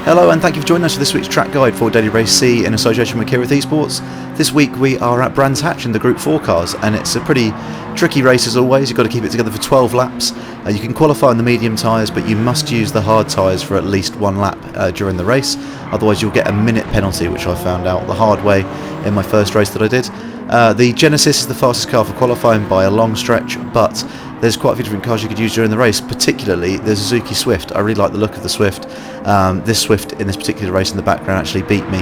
Hello and thank you for joining us for this week's track guide for Daily Race C in association with Kireth Esports. This week we are at Brands Hatch in the Gr4 cars, and it's a pretty tricky race as always. You've got to keep it together for 12 laps. You can qualify on the medium tyres, but you must use the hard tyres for at least one lap during the race, otherwise you'll get a minute penalty, which I found out the hard way in my first race that I did. The Genesis is the fastest car for qualifying by a long stretch, but there's quite a few different cars you could use during the race, particularly the Suzuki Swift. I really like the look of the Swift. This Swift in this particular race in the background actually beat me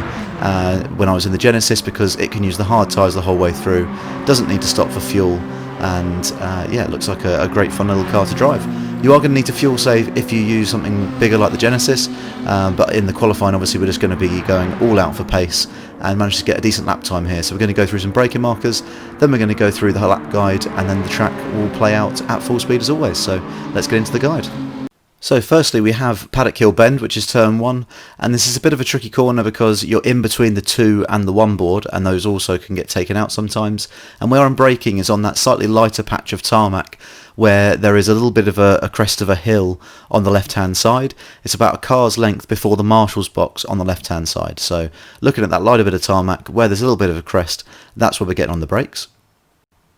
when I was in the Genesis, because it can use the hard tyres the whole way through, doesn't need to stop for fuel, and yeah, it looks like a great fun little car to drive. You are going to need to fuel save if you use something bigger like the Genesis, but in the qualifying obviously we're just going to be going all out for pace and manage to get a decent lap time here. So we're going to go through some braking markers, then we're going to go through the lap guide, and then the track will play out at full speed as always. So let's get into the guide. So firstly we have Paddock Hill Bend, which is turn 1, and this is a bit of a tricky corner because you're in between the 2 and the 1 board, and those also can get taken out sometimes. And where I'm braking is on that slightly lighter patch of tarmac where there is a little bit of a crest of a hill on the left hand side. It's about a car's length before the marshal's box on the left hand side. So looking at that lighter bit of tarmac where there's a little bit of a crest, that's where we're getting on the brakes.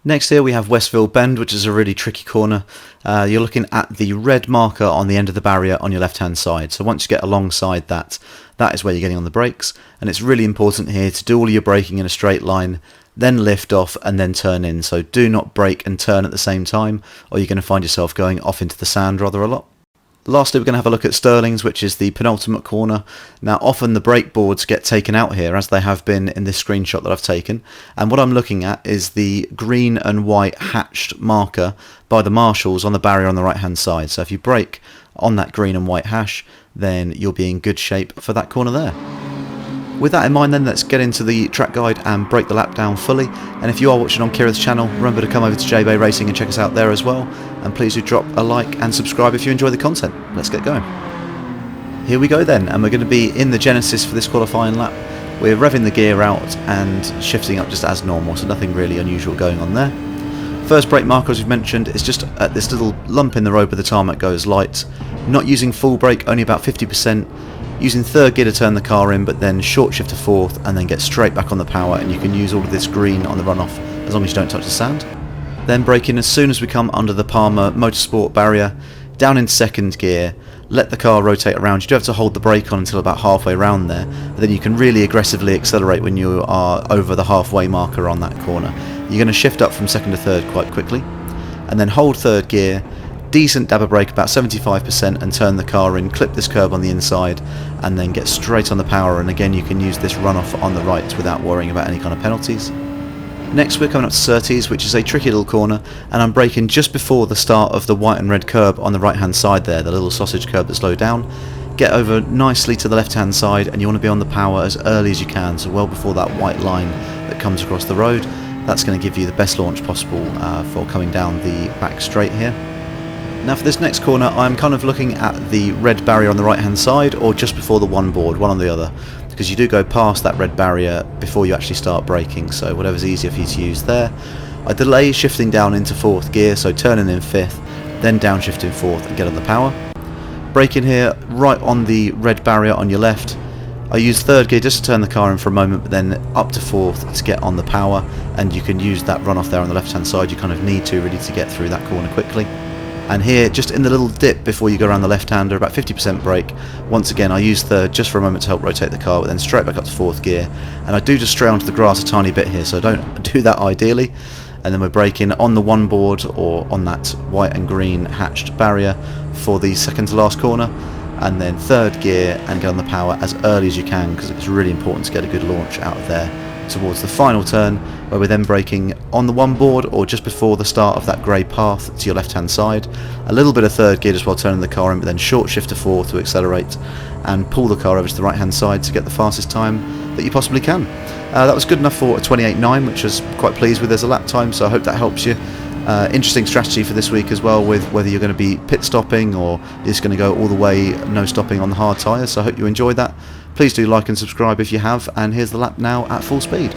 Next here we have Westville Bend, which is a really tricky corner. You're looking at the red marker on the end of the barrier on your left hand side. So once you get alongside that, that is where you're getting on the brakes. And it's really important here to do all your braking in a straight line, then lift off and then turn in. So do not brake and turn at the same time, or you're going to find yourself going off into the sand rather a lot. Lastly, we're going to have a look at Stirling's, which is the penultimate corner. Now often the brake boards get taken out here, as they have been in this screenshot that I've taken, and what I'm looking at is the green and white hatched marker by the marshals on the barrier on the right hand side. So if you brake on that green and white hash, then you'll be in good shape for that corner there. With that in mind then, let's get into the track guide and break the lap down fully. And if you are watching on Kireth's channel, remember to come over to JBay Racing and check us out there as well. And please do drop a like and subscribe if you enjoy the content. Let's get going. Here we go then, and we're going to be in the Genesis for this qualifying lap. We're revving the gear out and shifting up just as normal, so nothing really unusual going on there. First brake marker, as we've mentioned, is just at this little lump in the road where the tarmac goes light. Not using full brake, only about 50%. Using third gear to turn the car in, but then short shift to fourth and then get straight back on the power, and you can use all of this green on the runoff as long as you don't touch the sand. Then brake in as soon as we come under the Palmer Motorsport barrier, down in second gear, let the car rotate around. You do have to hold the brake on until about halfway around there, but then you can really aggressively accelerate when you are over the halfway marker on that corner. You're going to shift up from second to third quite quickly, and then hold third gear, decent dab of brake, about 75%, and turn the car in, clip this curb on the inside, and then get straight on the power. And again, you can use this runoff on the right without worrying about any kind of penalties. Next we're coming up to Surtees, which is a tricky little corner, and I'm braking just before the start of the white and red curb on the right hand side there, the little sausage curb that's low down. Get over nicely to the left hand side, and you want to be on the power as early as you can, so well before that white line that comes across the road. That's going to give you the best launch possible for coming down the back straight here. Now for this next corner, I'm kind of looking at the red barrier on the right hand side, or just before the 1 board, one on the other, because you do go past that red barrier before you actually start braking, so whatever's easier for you to use there. I delay shifting down into 4th gear, so turning in 5th, then downshifting 4th and get on the power. Braking here right on the red barrier on your left. I use 3rd gear just to turn the car in for a moment, but then up to 4th to get on the power, and you can use that runoff there on the left hand side. You kind of need to really to get through that corner quickly. And here, just in the little dip before you go around the left-hander, about 50% brake. Once again, I use third just for a moment to help rotate the car, but then straight back up to 4th gear. And I do just stray onto the grass a tiny bit here, so don't do that ideally. And then we're braking on the 1 board, or on that white and green hatched barrier for the second to last corner. And then 3rd gear and get on the power as early as you can, because it's really important to get a good launch out of there towards the final turn, where we're then braking on the 1 board or just before the start of that grey path to your left hand side. A little bit of 3rd gear just while turning the car in, but then short shift to 4th to accelerate and pull the car over to the right hand side to get the fastest time that you possibly can. That was good enough for a 28.9, which I was quite pleased with as a lap time, so I hope that helps you. Interesting strategy for this week as well, with whether you're going to be pit stopping or you're just going to go all the way no stopping on the hard tyres, so I hope you enjoyed that. Please do like and subscribe if you have, and here's the lap now at full speed.